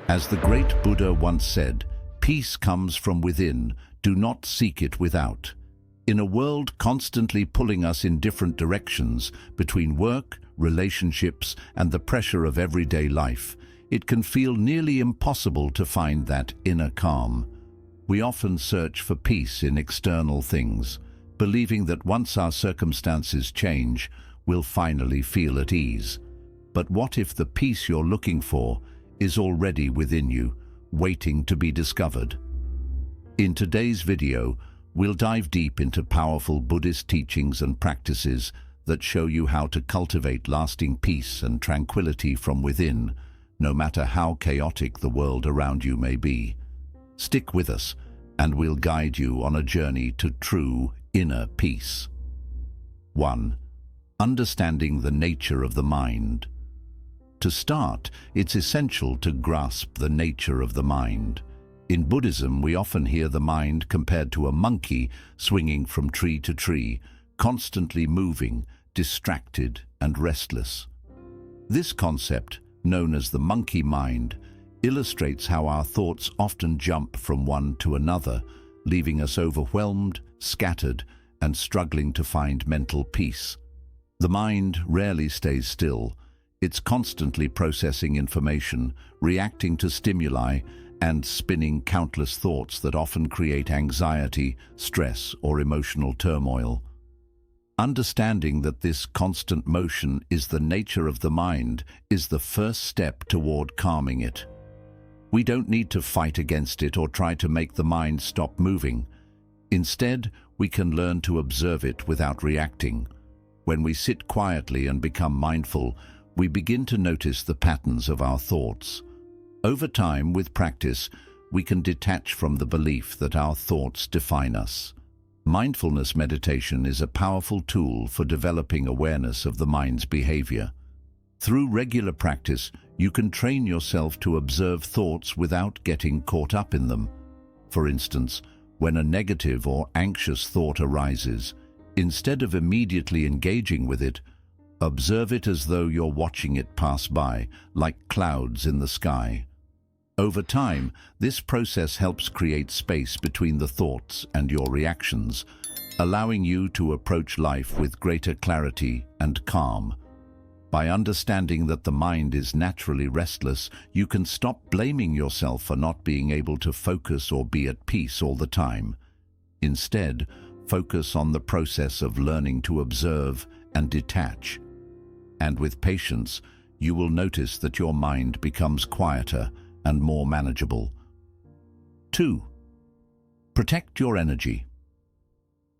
As the great Buddha once said, peace comes from within, do not seek it without. In a world constantly pulling us in different directions between work, relationships, and the pressure of everyday life, it can feel nearly impossible to find that inner calm. We often search for peace in external things, believing that once our circumstances change, we'll finally feel at ease. But what if the peace you're looking for is already within you, waiting to be discovered? In today's video, we'll dive deep into powerful Buddhist teachings and practices that show you how to cultivate lasting peace and tranquility from within, no matter how chaotic the world around you may be. Stick with us, and we'll guide you on a journey to true inner peace. 1. Understanding the nature of the mind. To start, it's essential to grasp the nature of the mind. In Buddhism, we often hear the mind compared to a monkey swinging from tree to tree, constantly moving, distracted, and restless. This concept, known as the monkey mind, illustrates how our thoughts often jump from one to another, leaving us overwhelmed, scattered, and struggling to find mental peace. The mind rarely stays still. It's constantly processing information, reacting to stimuli, and spinning countless thoughts that often create anxiety, stress, or emotional turmoil. Understanding that this constant motion is the nature of the mind is the first step toward calming it. We don't need to fight against it or try to make the mind stop moving. Instead, we can learn to observe it without reacting. When we sit quietly and become mindful, we begin to notice the patterns of our thoughts. Over time, with practice, we can detach from the belief that our thoughts define us. Mindfulness meditation is a powerful tool for developing awareness of the mind's behavior. Through regular practice, you can train yourself to observe thoughts without getting caught up in them. For instance, when a negative or anxious thought arises, instead of immediately engaging with it, observe it as though you're watching it pass by, like clouds in the sky. Over time, this process helps create space between the thoughts and your reactions, allowing you to approach life with greater clarity and calm. By understanding that the mind is naturally restless, you can stop blaming yourself for not being able to focus or be at peace all the time. Instead, focus on the process of learning to observe and detach. And with patience, you will notice that your mind becomes quieter and more manageable. 2. Protect your energy.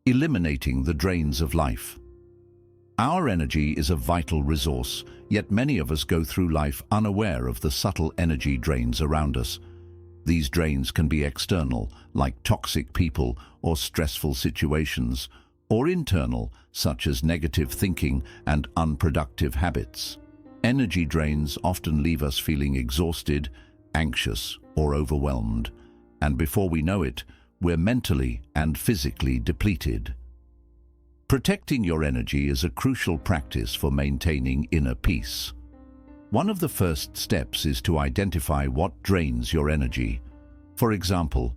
Eliminating the drains of life. Our energy is a vital resource, yet many of us go through life unaware of the subtle energy drains around us. These drains can be external, like toxic people or stressful situations, or internal, such as negative thinking and unproductive habits. Energy drains often leave us feeling exhausted, anxious, or overwhelmed, and before we know it, we're mentally and physically depleted. Protecting your energy is a crucial practice for maintaining inner peace. One of the first steps is to identify what drains your energy. For example,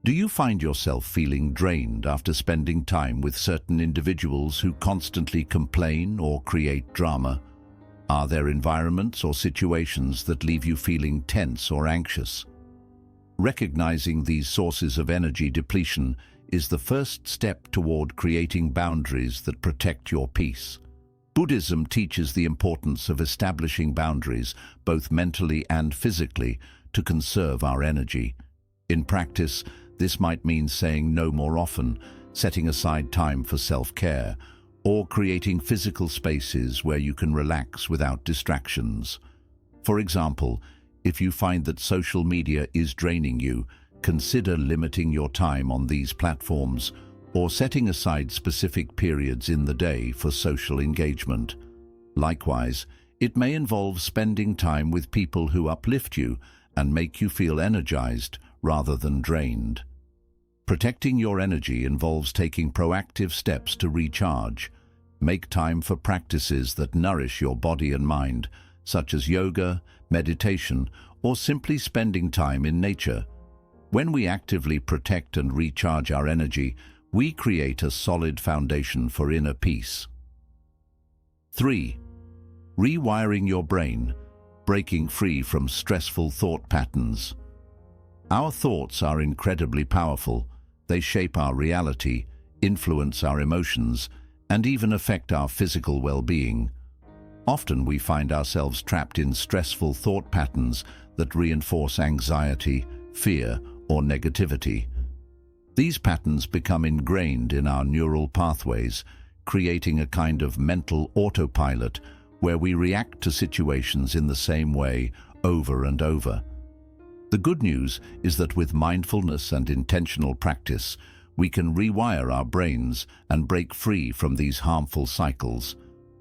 do you find yourself feeling drained after spending time with certain individuals who constantly complain or create drama? Are there environments or situations that leave you feeling tense or anxious? Recognizing these sources of energy depletion is the first step toward creating boundaries that protect your peace. Buddhism teaches the importance of establishing boundaries, both mentally and physically, to conserve our energy. In practice, this might mean saying no more often, setting aside time for self-care, or creating physical spaces where you can relax without distractions. For example, if you find that social media is draining you, consider limiting your time on these platforms or setting aside specific periods in the day for social engagement. Likewise, it may involve spending time with people who uplift you and make you feel energized rather than drained. Protecting your energy involves taking proactive steps to recharge. Make time for practices that nourish your body and mind, such as yoga, meditation, or simply spending time in nature. When we actively protect and recharge our energy, we create a solid foundation for inner peace. 3. Rewiring your brain, breaking free from stressful thought patterns. Our thoughts are incredibly powerful. They shape our reality, influence our emotions, and even affect our physical well-being. Often we find ourselves trapped in stressful thought patterns that reinforce anxiety, fear, or negativity. These patterns become ingrained in our neural pathways, creating a kind of mental autopilot where we react to situations in the same way over and over. The good news is that with mindfulness and intentional practice, we can rewire our brains and break free from these harmful cycles.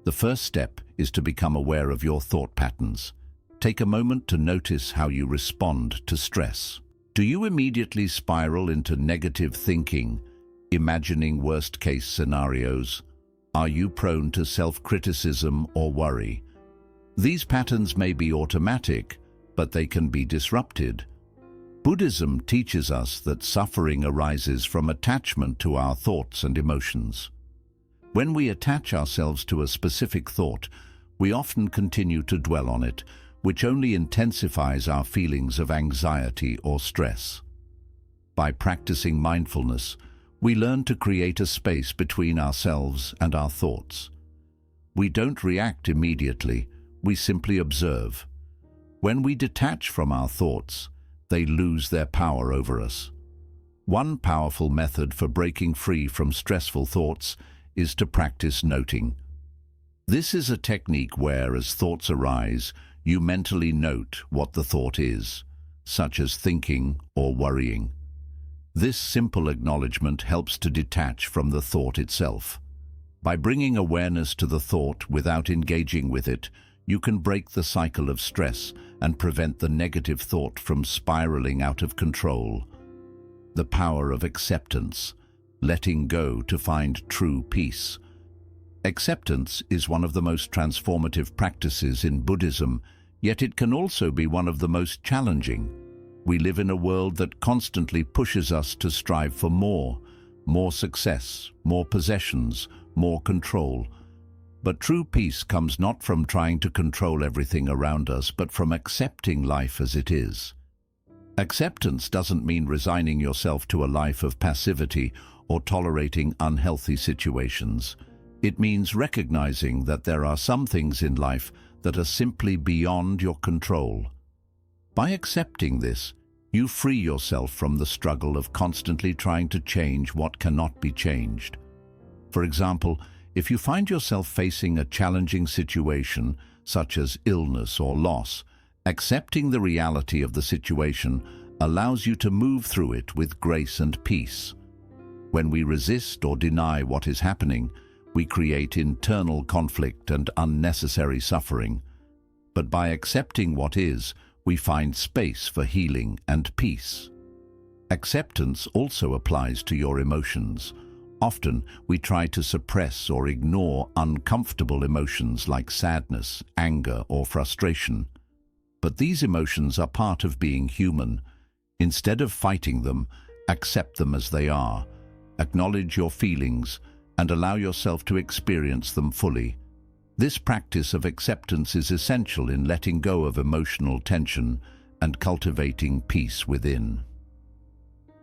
The first step is to become aware of your thought patterns. Take a moment to notice how you respond to stress. Do you immediately spiral into negative thinking, imagining worst-case scenarios? Are you prone to self-criticism or worry? These patterns may be automatic, but they can be disrupted. Buddhism teaches us that suffering arises from attachment to our thoughts and emotions. When we attach ourselves to a specific thought, we often continue to dwell on it, which only intensifies our feelings of anxiety or stress. By practicing mindfulness, we learn to create a space between ourselves and our thoughts. We don't react immediately, we simply observe. When we detach from our thoughts, they lose their power over us. One powerful method for breaking free from stressful thoughts is to practice noting. This is a technique where, as thoughts arise, you mentally note what the thought is, such as thinking or worrying. This simple acknowledgement helps to detach from the thought itself. By bringing awareness to the thought without engaging with it, you can break the cycle of stress and prevent the negative thought from spiraling out of control. The power of acceptance, letting go to find true peace. Acceptance is one of the most transformative practices in Buddhism, yet it can also be one of the most challenging. We live in a world that constantly pushes us to strive for more success, more possessions, more control. But true peace comes not from trying to control everything around us, but from accepting life as it is. Acceptance doesn't mean resigning yourself to a life of passivity or tolerating unhealthy situations. It means recognizing that there are some things in life that are simply beyond your control. By accepting this, you free yourself from the struggle of constantly trying to change what cannot be changed. For example, if you find yourself facing a challenging situation, such as illness or loss, accepting the reality of the situation allows you to move through it with grace and peace. When we resist or deny what is happening, we create internal conflict and unnecessary suffering. But by accepting what is, we find space for healing and peace. Acceptance also applies to your emotions. Often, we try to suppress or ignore uncomfortable emotions like sadness, anger, or frustration. But these emotions are part of being human. Instead of fighting them, accept them as they are. Acknowledge your feelings and allow yourself to experience them fully. This practice of acceptance is essential in letting go of emotional tension and cultivating peace within.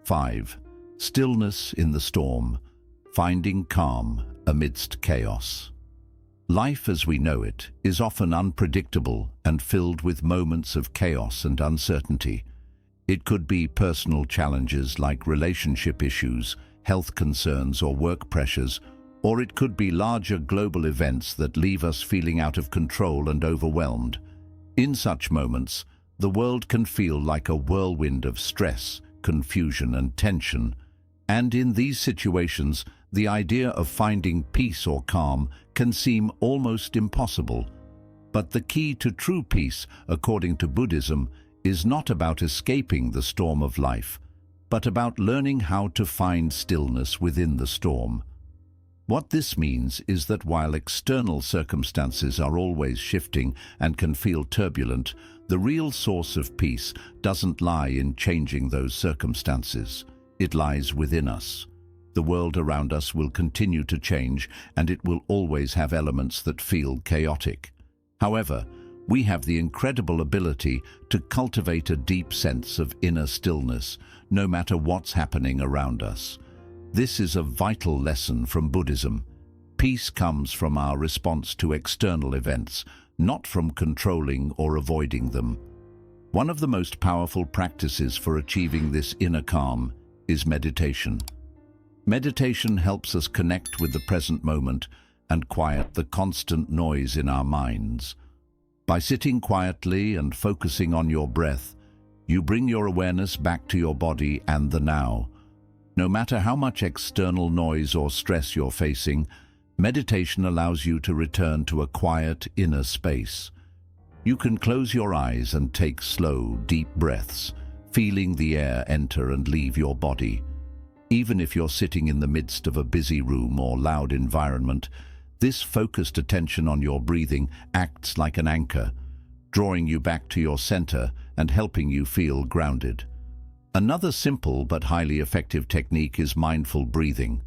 5. Stillness in the storm, finding calm amidst chaos. Life as we know it is often unpredictable and filled with moments of chaos and uncertainty. It could be personal challenges like relationship issues, health concerns, or work pressures, or it could be larger global events that leave us feeling out of control and overwhelmed. In such moments, the world can feel like a whirlwind of stress, confusion, and tension. And in these situations, the idea of finding peace or calm can seem almost impossible. But the key to true peace, according to Buddhism, is not about escaping the storm of life, but about learning how to find stillness within the storm. What this means is that while external circumstances are always shifting and can feel turbulent, the real source of peace doesn't lie in changing those circumstances. It lies within us. The world around us will continue to change, and it will always have elements that feel chaotic. However, we have the incredible ability to cultivate a deep sense of inner stillness, no matter what's happening around us. This is a vital lesson from Buddhism. Peace comes from our response to external events, not from controlling or avoiding them. One of the most powerful practices for achieving this inner calm is meditation. Meditation helps us connect with the present moment and quiet the constant noise in our minds. By sitting quietly and focusing on your breath, you bring your awareness back to your body and the now. No matter how much external noise or stress you're facing, meditation allows you to return to a quiet inner space. You can close your eyes and take slow, deep breaths, feeling the air enter and leave your body. Even if you're sitting in the midst of a busy room or loud environment, this focused attention on your breathing acts like an anchor, drawing you back to your center and helping you feel grounded. Another simple but highly effective technique is mindful breathing.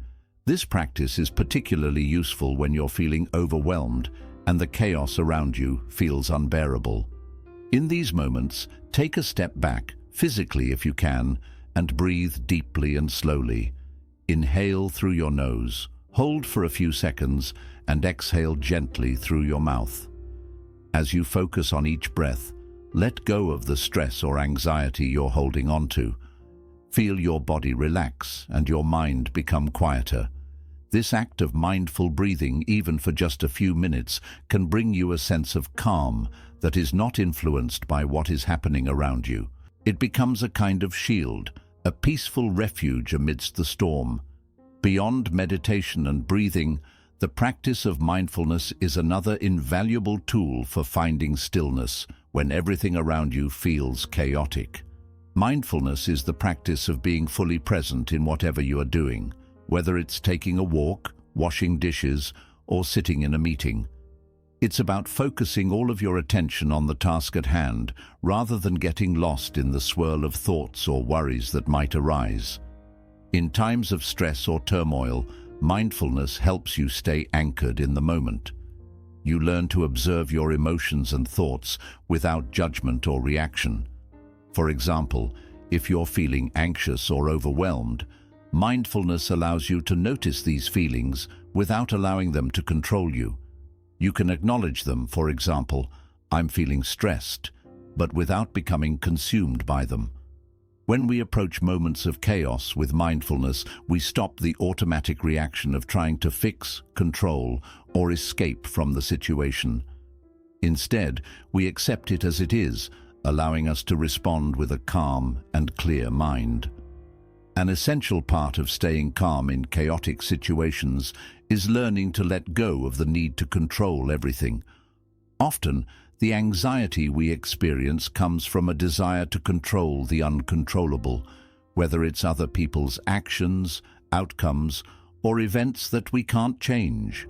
This practice is particularly useful when you're feeling overwhelmed and the chaos around you feels unbearable. In these moments, take a step back, physically if you can, and breathe deeply and slowly. Inhale through your nose, hold for a few seconds, and exhale gently through your mouth. As you focus on each breath, let go of the stress or anxiety you're holding on to. Feel your body relax and your mind become quieter. This act of mindful breathing, even for just a few minutes, can bring you a sense of calm that is not influenced by what is happening around you. It becomes a kind of shield, a peaceful refuge amidst the storm. Beyond meditation and breathing, the practice of mindfulness is another invaluable tool for finding stillness when everything around you feels chaotic. Mindfulness is the practice of being fully present in whatever you are doing, whether it's taking a walk, washing dishes, or sitting in a meeting. It's about focusing all of your attention on the task at hand, rather than getting lost in the swirl of thoughts or worries that might arise. In times of stress or turmoil, mindfulness helps you stay anchored in the moment. You learn to observe your emotions and thoughts without judgment or reaction. For example, if you're feeling anxious or overwhelmed, mindfulness allows you to notice these feelings without allowing them to control you. You can acknowledge them, for example, I'm feeling stressed, but without becoming consumed by them. When we approach moments of chaos with mindfulness, we stop the automatic reaction of trying to fix, control, or escape from the situation. Instead, we accept it as it is, allowing us to respond with a calm and clear mind. An essential part of staying calm in chaotic situations is learning to let go of the need to control everything. Often, the anxiety we experience comes from a desire to control the uncontrollable, whether it's other people's actions, outcomes, or events that we can't change.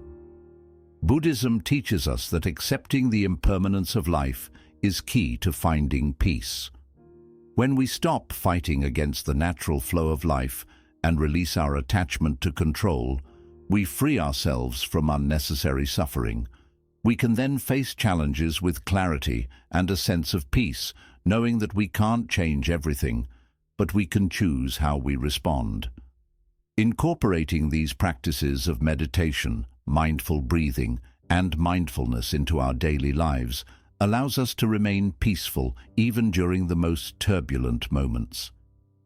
Buddhism teaches us that accepting the impermanence of life is key to finding peace. When we stop fighting against the natural flow of life and release our attachment to control, we free ourselves from unnecessary suffering. We can then face challenges with clarity and a sense of peace, knowing that we can't change everything, but we can choose how we respond. Incorporating these practices of meditation, mindful breathing, and mindfulness into our daily lives allows us to remain peaceful even during the most turbulent moments.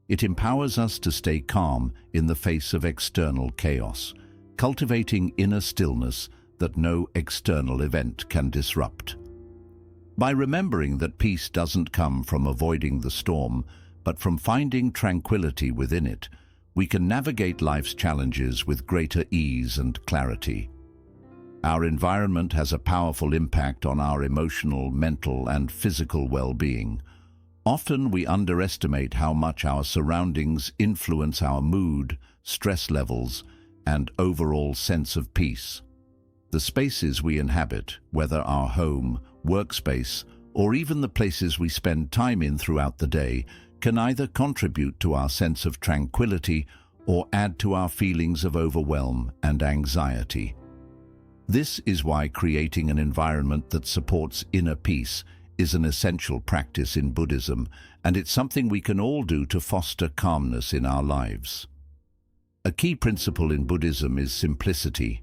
It empowers us to stay calm in the face of external chaos, cultivating inner stillness that no external event can disrupt. By remembering that peace doesn't come from avoiding the storm, but from finding tranquility within it, we can navigate life's challenges with greater ease and clarity. Our environment has a powerful impact on our emotional, mental, and physical well-being. Often we underestimate how much our surroundings influence our mood, stress levels, and overall sense of peace. The spaces we inhabit, whether our home, workspace, or even the places we spend time in throughout the day, can either contribute to our sense of tranquility or add to our feelings of overwhelm and anxiety. This is why creating an environment that supports inner peace is an essential practice in Buddhism, and it's something we can all do to foster calmness in our lives. A key principle in Buddhism is simplicity.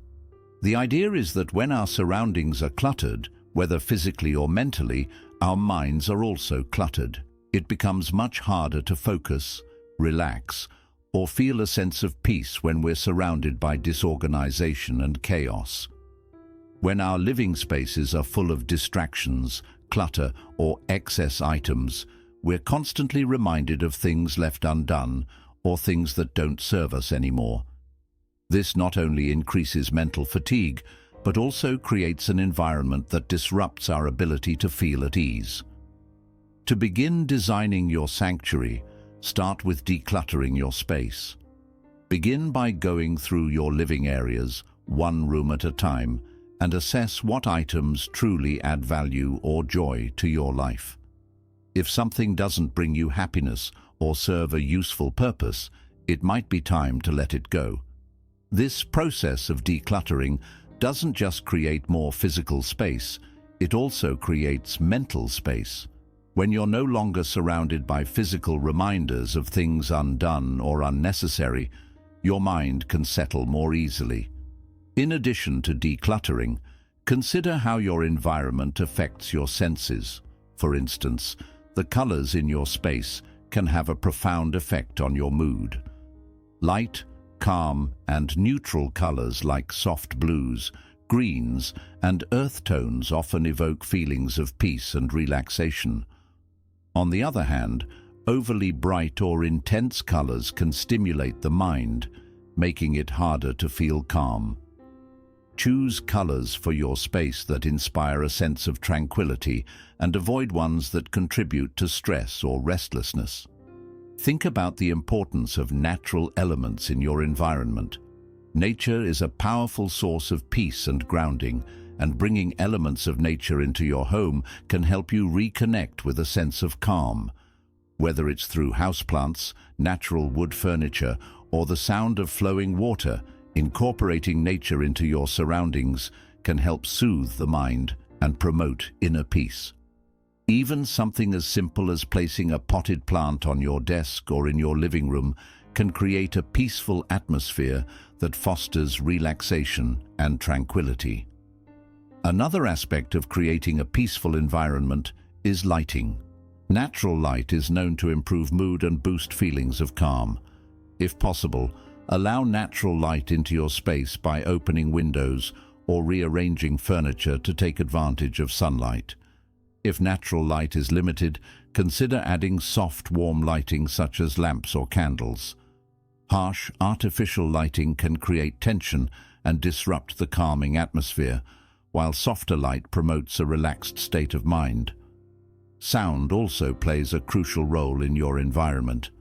The idea is that when our surroundings are cluttered, whether physically or mentally, our minds are also cluttered. It becomes much harder to focus, relax, or feel a sense of peace when we're surrounded by disorganization and chaos. When our living spaces are full of distractions, clutter, or excess items, we're constantly reminded of things left undone or things that don't serve us anymore. This not only increases mental fatigue, but also creates an environment that disrupts our ability to feel at ease. To begin designing your sanctuary, start with decluttering your space. Begin by going through your living areas, one room at a time, and assess what items truly add value or joy to your life. If something doesn't bring you happiness or serve a useful purpose, it might be time to let it go. This process of decluttering doesn't just create more physical space, it also creates mental space. When you're no longer surrounded by physical reminders of things undone or unnecessary, your mind can settle more easily. In addition to decluttering, consider how your environment affects your senses. For instance, the colors in your space can have a profound effect on your mood. Light, calm, and neutral colors like soft blues, greens, and earth tones often evoke feelings of peace and relaxation. On the other hand, overly bright or intense colors can stimulate the mind, making it harder to feel calm. Choose colors for your space that inspire a sense of tranquility and avoid ones that contribute to stress or restlessness. Think about the importance of natural elements in your environment. Nature is a powerful source of peace and grounding, and bringing elements of nature into your home can help you reconnect with a sense of calm. Whether it's through houseplants, natural wood furniture, or the sound of flowing water, incorporating nature into your surroundings can help soothe the mind and promote inner peace. Even something as simple as placing a potted plant on your desk or in your living room can create a peaceful atmosphere that fosters relaxation and tranquility. Another aspect of creating a peaceful environment is lighting. Natural light is known to improve mood and boost feelings of calm. If possible, allow natural light into your space by opening windows or rearranging furniture to take advantage of sunlight. If natural light is limited, consider adding soft, warm lighting such as lamps or candles. Harsh, artificial lighting can create tension and disrupt the calming atmosphere, while softer light promotes a relaxed state of mind. Sound also plays a crucial role in your environment.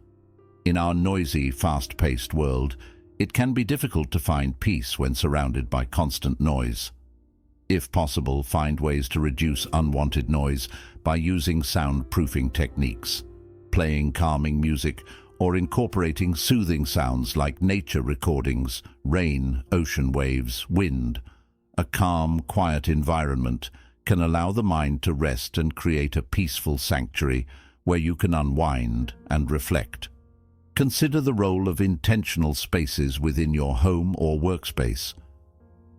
In our noisy, fast-paced world, it can be difficult to find peace when surrounded by constant noise. If possible, find ways to reduce unwanted noise by using soundproofing techniques, playing calming music, or incorporating soothing sounds like nature recordings, rain, ocean waves, wind. A calm, quiet environment can allow the mind to rest and create a peaceful sanctuary where you can unwind and reflect. Consider the role of intentional spaces within your home or workspace.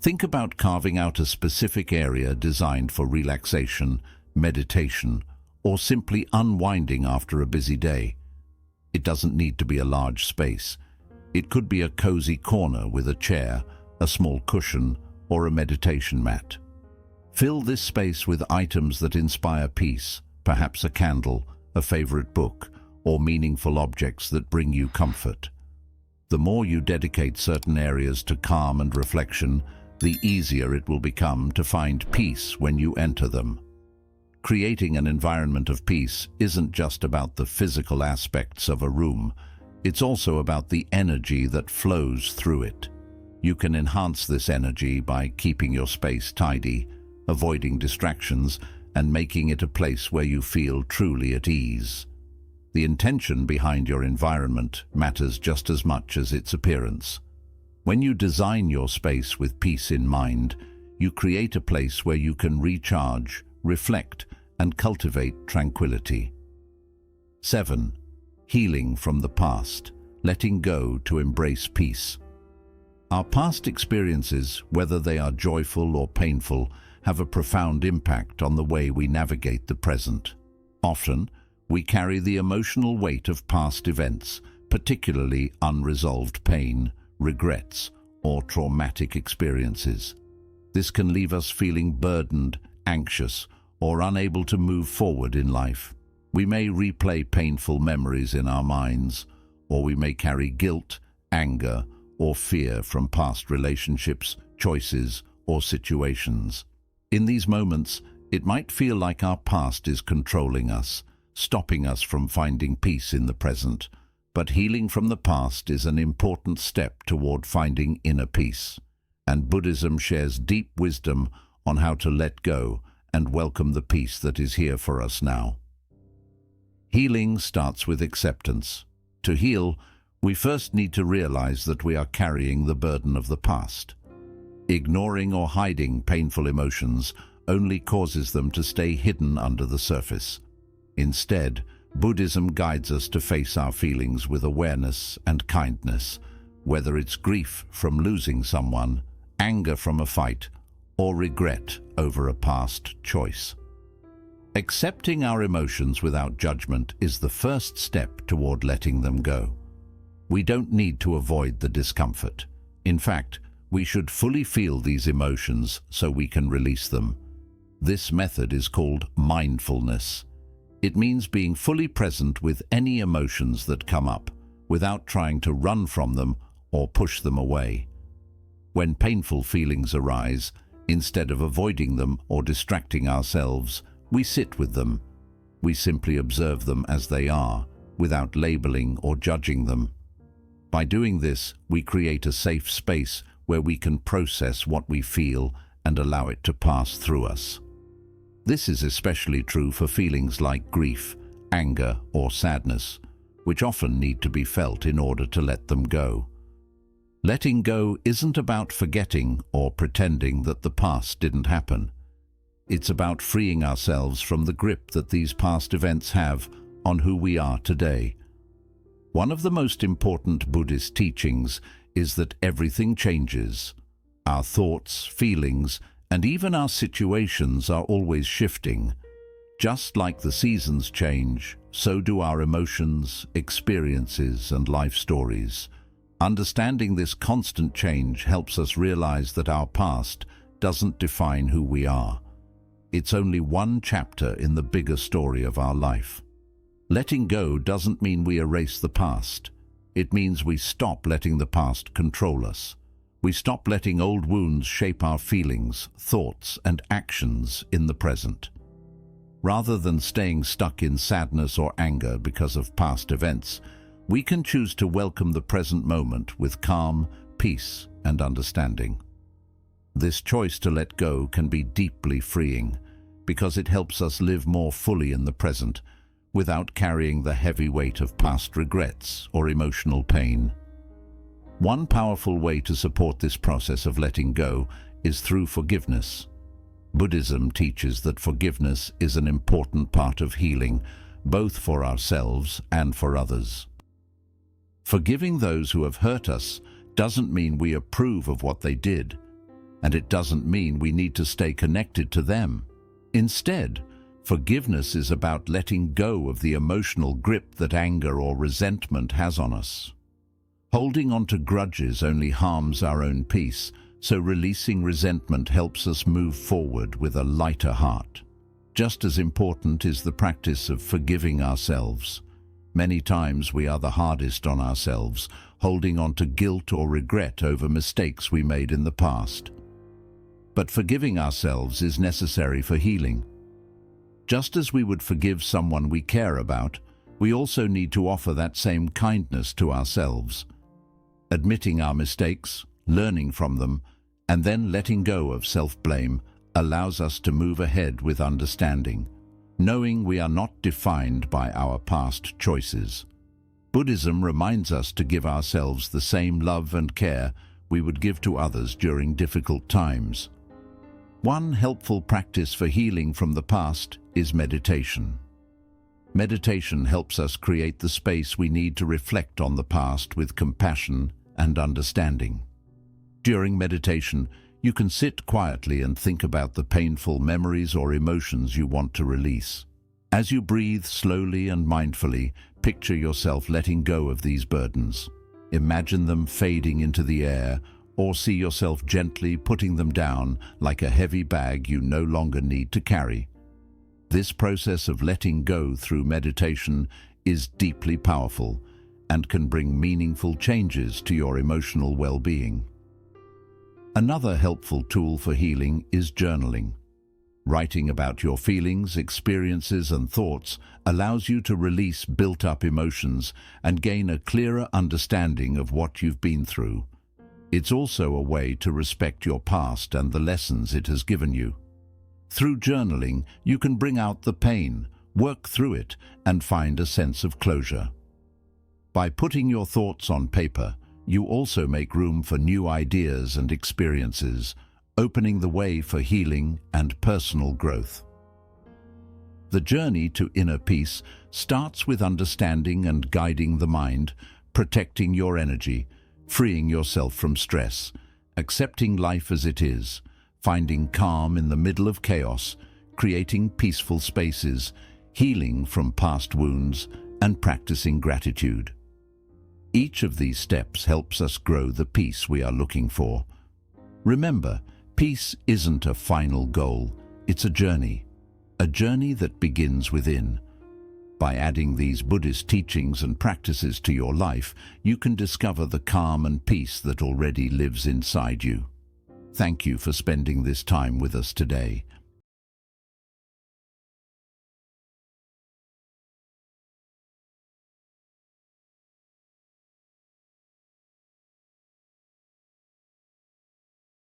Think about carving out a specific area designed for relaxation, meditation, or simply unwinding after a busy day. It doesn't need to be a large space. It could be a cozy corner with a chair, a small cushion, or a meditation mat. Fill this space with items that inspire peace, perhaps a candle, a favorite book, or meaningful objects that bring you comfort. The more you dedicate certain areas to calm and reflection, the easier it will become to find peace when you enter them. Creating an environment of peace isn't just about the physical aspects of a room, it's also about the energy that flows through it. You can enhance this energy by keeping your space tidy, avoiding distractions, and making it a place where you feel truly at ease. The intention behind your environment matters just as much as its appearance. When you design your space with peace in mind, you create a place where you can recharge, reflect, and cultivate tranquility. 7. Healing from the past, letting go to embrace peace. Our past experiences, whether they are joyful or painful, have a profound impact on the way we navigate the present. Often, we carry the emotional weight of past events, particularly unresolved pain, regrets, or traumatic experiences. This can leave us feeling burdened, anxious, or unable to move forward in life. We may replay painful memories in our minds, or we may carry guilt, anger, or fear from past relationships, choices, or situations. In these moments, it might feel like our past is controlling us, stopping us from finding peace in the present. But healing from the past is an important step toward finding inner peace. And Buddhism shares deep wisdom on how to let go and welcome the peace that is here for us now. Healing starts with acceptance. To heal, we first need to realize that we are carrying the burden of the past. Ignoring or hiding painful emotions only causes them to stay hidden under the surface. Instead, Buddhism guides us to face our feelings with awareness and kindness, whether it's grief from losing someone, anger from a fight, or regret over a past choice. Accepting our emotions without judgment is the first step toward letting them go. We don't need to avoid the discomfort. In fact, we should fully feel these emotions so we can release them. This method is called mindfulness. It means being fully present with any emotions that come up, without trying to run from them or push them away. When painful feelings arise, instead of avoiding them or distracting ourselves, we sit with them. We simply observe them as they are, without labeling or judging them. By doing this, we create a safe space where we can process what we feel and allow it to pass through us. This is especially true for feelings like grief, anger, or sadness, which often need to be felt in order to let them go. Letting go isn't about forgetting or pretending that the past didn't happen. It's about freeing ourselves from the grip that these past events have on who we are today. One of the most important Buddhist teachings is that everything changes. Our thoughts, feelings, and even our situations are always shifting. Just like the seasons change, so do our emotions, experiences, and life stories. Understanding this constant change helps us realize that our past doesn't define who we are. It's only one chapter in the bigger story of our life. Letting go doesn't mean we erase the past. It means we stop letting the past control us. We stop letting old wounds shape our feelings, thoughts, and actions in the present. Rather than staying stuck in sadness or anger because of past events, we can choose to welcome the present moment with calm, peace, and understanding. This choice to let go can be deeply freeing because it helps us live more fully in the present without carrying the heavy weight of past regrets or emotional pain. One powerful way to support this process of letting go is through forgiveness. Buddhism teaches that forgiveness is an important part of healing, both for ourselves and for others. Forgiving those who have hurt us doesn't mean we approve of what they did, and it doesn't mean we need to stay connected to them. Instead, forgiveness is about letting go of the emotional grip that anger or resentment has on us. Holding on to grudges only harms our own peace, so releasing resentment helps us move forward with a lighter heart. Just as important is the practice of forgiving ourselves. Many times we are the hardest on ourselves, holding on to guilt or regret over mistakes we made in the past. But forgiving ourselves is necessary for healing. Just as we would forgive someone we care about, we also need to offer that same kindness to ourselves. Admitting our mistakes, learning from them, and then letting go of self-blame allows us to move ahead with understanding, knowing we are not defined by our past choices. Buddhism reminds us to give ourselves the same love and care we would give to others during difficult times. One helpful practice for healing from the past is meditation. Meditation helps us create the space we need to reflect on the past with compassion and understanding. During meditation, you can sit quietly and think about the painful memories or emotions you want to release. As you breathe slowly and mindfully, picture yourself letting go of these burdens. Imagine them fading into the air, or see yourself gently putting them down like a heavy bag you no longer need to carry. This process of letting go through meditation is deeply powerful and can bring meaningful changes to your emotional well-being. Another helpful tool for healing is journaling. Writing about your feelings, experiences, and thoughts allows you to release built-up emotions and gain a clearer understanding of what you've been through. It's also a way to respect your past and the lessons it has given you. Through journaling, you can bring out the pain, work through it, and find a sense of closure. By putting your thoughts on paper, you also make room for new ideas and experiences, opening the way for healing and personal growth. The journey to inner peace starts with understanding and guiding the mind, protecting your energy, freeing yourself from stress, accepting life as it is, finding calm in the middle of chaos, creating peaceful spaces, healing from past wounds, and practicing gratitude. Each of these steps helps us grow the peace we are looking for. Remember, peace isn't a final goal, it's a journey that begins within. By adding these Buddhist teachings and practices to your life, you can discover the calm and peace that already lives inside you. Thank you for spending this time with us today.